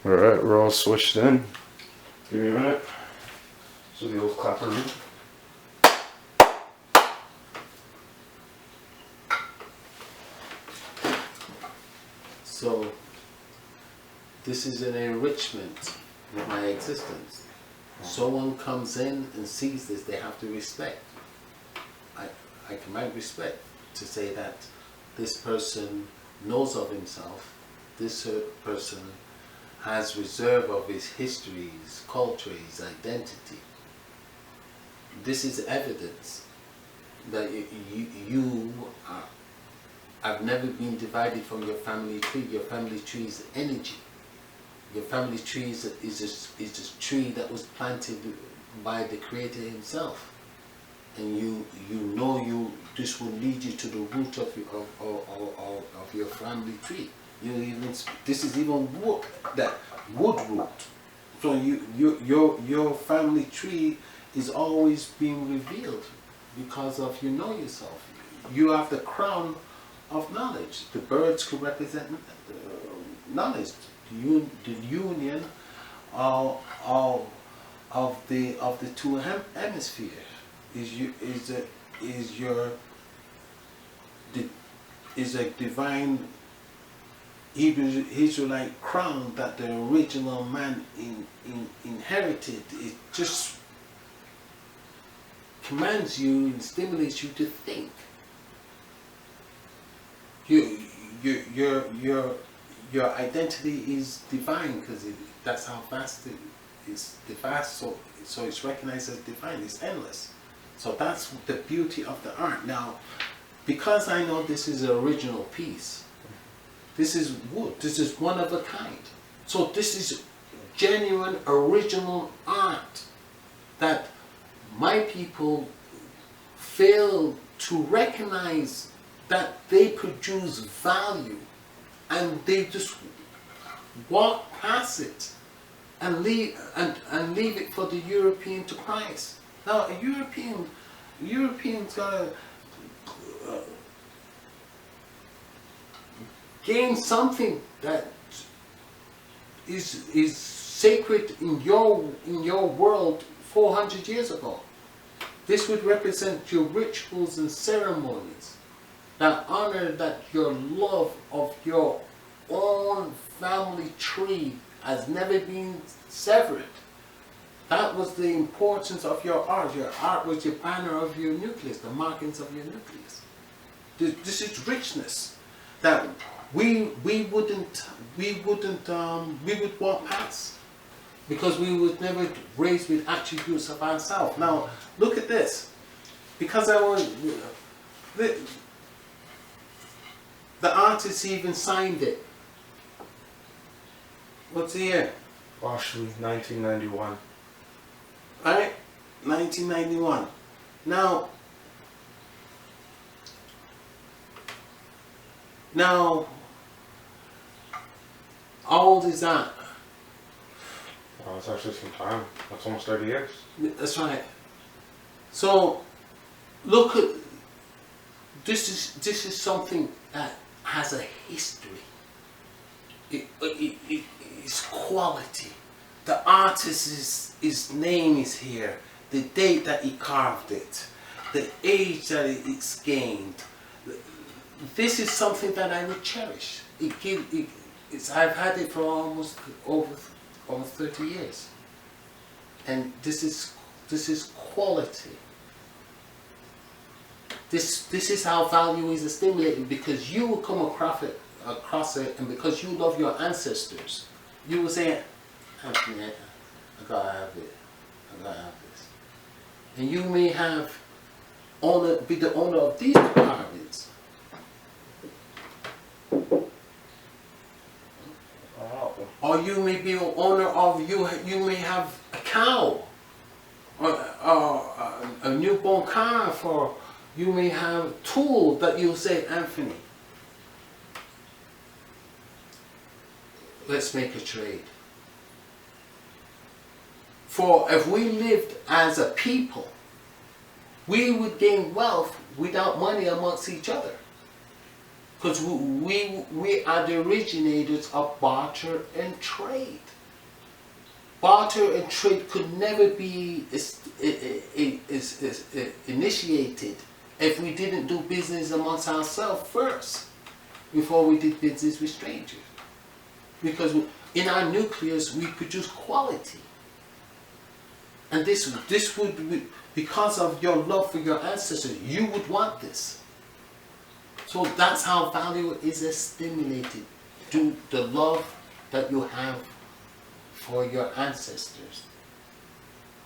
Alright, we're all switched in. Give me a minute. So the old clapper. So, this is an enrichment of my existence. Someone comes in and sees this, they have to respect. I command respect to say that this person knows of himself, this person has reserve of his history, his culture, his identity. This is evidence that you have never been divided from your family tree. Your family tree is energy. Your family tree is a tree that was planted by the Creator Himself, and you know this will lead you to the root of your family tree. This is even wood root. So your family tree is always being revealed because of you know yourself. You have the crown of knowledge. The birds could represent knowledge. The union of the two hemispheres is a divine Hebrew Israelite crown that the original man inherited. It just commands you and stimulates you to think. Your identity is divine because that's how vast it is. Vast, so it's recognized as divine. It's endless. So that's the beauty of the art. Now, because I know this is an original piece, this is wood. This is one of a kind. So this is genuine, original art that my people fail to recognize that they produce value, and they just walk past it and leave it for the European to prize. Now a European's gotta gain something that is sacred in your world 400 years ago. This would represent your rituals and ceremonies that honor that your love of your own family tree has never been severed. That was the importance of your art. Your art was your banner of your nucleus, the markings of your nucleus. This is richness that we would walk past because we was never raised with attributes of ourselves. Now look at this. Because I want the artist even signed it. What's the year? Washley, 1991. Alright? 1991. Now, how old is that? Well, it's actually some time. That's almost 30 years. That's right. So, look at, this is something that has a history. It's quality. The artist, his name is here. The date that he carved it. The age that it's gained. This is something that I would cherish. I've had it for almost over 30 years. And this is quality. This is how value is stimulated, because you will come across it, and because you love your ancestors, you will say, I gotta have it. I gotta have this. And you may be the owner of these carvings. Or you may be an owner of, you may have a cow, or a newborn calf, or you may have a tool that you'll say, Anthony, let's make a trade. For if we lived as a people, we would gain wealth without money amongst each other. Because we are the originators of barter and trade. Barter and trade could never be initiated if we didn't do business amongst ourselves first, before we did business with strangers. Because in our nucleus we produce quality. And this would be, because of your love for your ancestors, you would want this. So that's how value is stimulated, to the love that you have for your ancestors.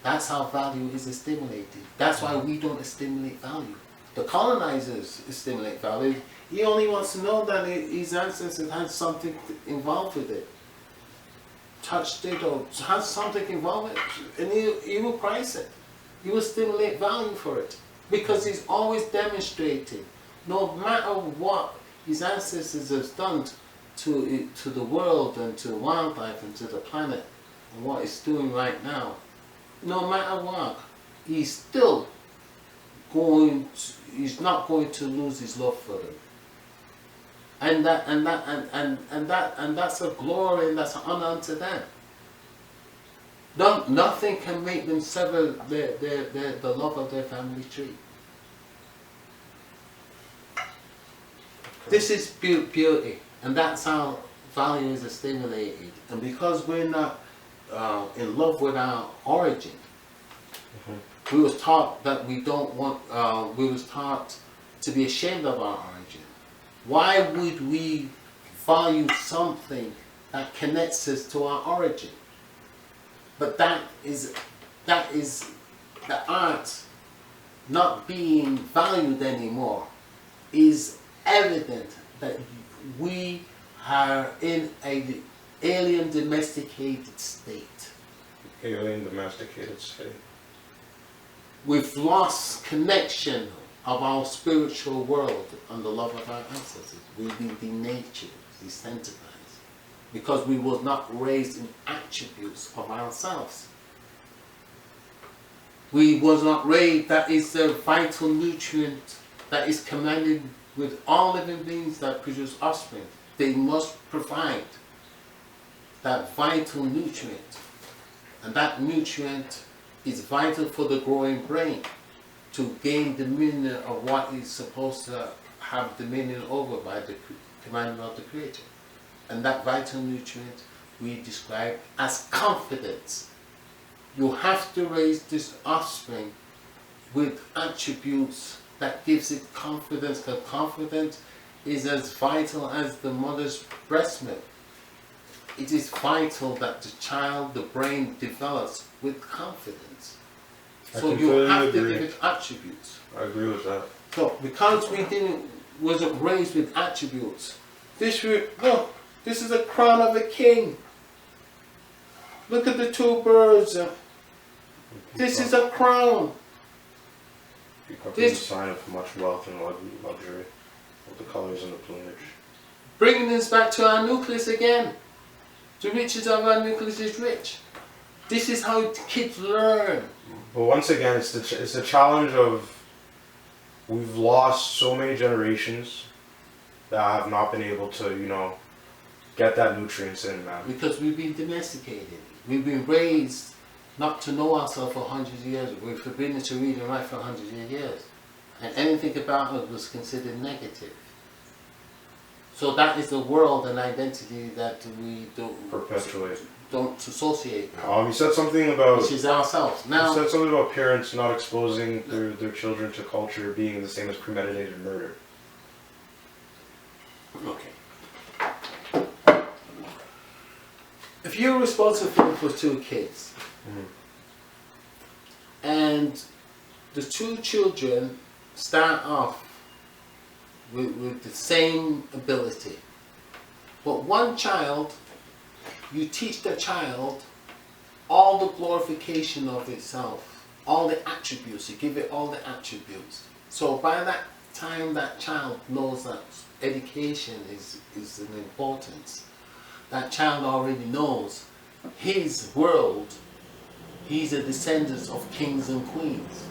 That's how value is stimulated. That's why we don't stimulate value. The colonizers stimulate value. He only wants to know that his ancestors had something involved with it. Touched it or has something involved with it. And he will price it. He will stimulate value for it. Because he's always demonstrating, no matter what his ancestors have done to the world and to wildlife and to the planet and what it's doing right now, no matter what, he's still he's not going to lose his love for them. And that's a glory and that's an honor unto them. Nothing can make them sever the love of their family tree. This is beauty, and that's how value is stimulated. And because we're not in love with our origin, we was taught that we don't want, we was taught to be ashamed of our origin. Why would we value something that connects us to our origin? But that is the art not being valued anymore is evident that we are in an alien domesticated state. Alien domesticated state. We've lost connection of our spiritual world and the love of our ancestors. We've been denatured, desensitized, because we were not raised in attributes of ourselves. We was not raised, that is the vital nutrient that is commanded with all living beings that produce offspring. They must provide that vital nutrient. And that nutrient is vital for the growing brain to gain dominion of what is supposed to have dominion over by the command of the Creator. And that vital nutrient we describe as confidence. You have to raise this offspring with attributes that gives it confidence, because confidence is as vital as the mother's breast milk. It is vital that the child, the brain, develops with confidence. So you have to give it attributes. I agree with that. So because we wasn't raised with attributes, look, this is a crown of a king. Look at the two birds. This is a crown. Peacock is a sign of much wealth and luxury, with the colors and the plumage. Bringing us back to our nucleus again. The riches of our nucleus is rich. This is how kids learn. But once again, it's the challenge of we've lost so many generations that have not been able to, get that nutrients in, man. Because we've been domesticated. We've been raised not to know ourselves for hundreds of years. We're forbidden to read and write for hundreds of years. And anything about us was considered negative. So that is the world and identity that we don't associate with. You said something about... Which is ourselves. Now, you said something about parents not exposing their children to culture being the same as premeditated murder. Okay. If you're responsible for two kids, and the two children start off with the same ability, but one child, you teach the child all the glorification of itself, all the attributes, you give it all the attributes. So by that time that child knows that education is an importance, that child already knows his world, he's a descendant of kings and queens.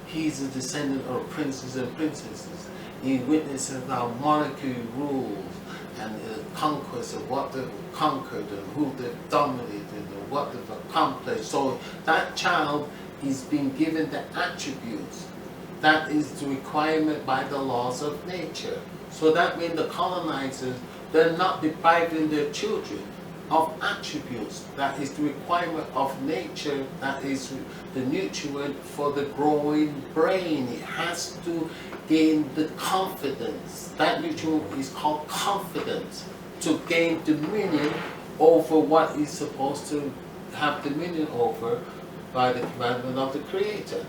He's a descendant of princes and princesses. He witnesses how monarchy rules and the conquest of what they've conquered and who they've dominated and what they've accomplished. So that child is being given the attributes. That is the requirement by the laws of nature. So that means the colonizers, they're not depriving their children of attributes. That is the requirement of nature. That is the nutrient for the growing brain. It has to gain the confidence. That nutrient is called confidence, to gain dominion over what is supposed to have dominion over by the commandment of the Creator.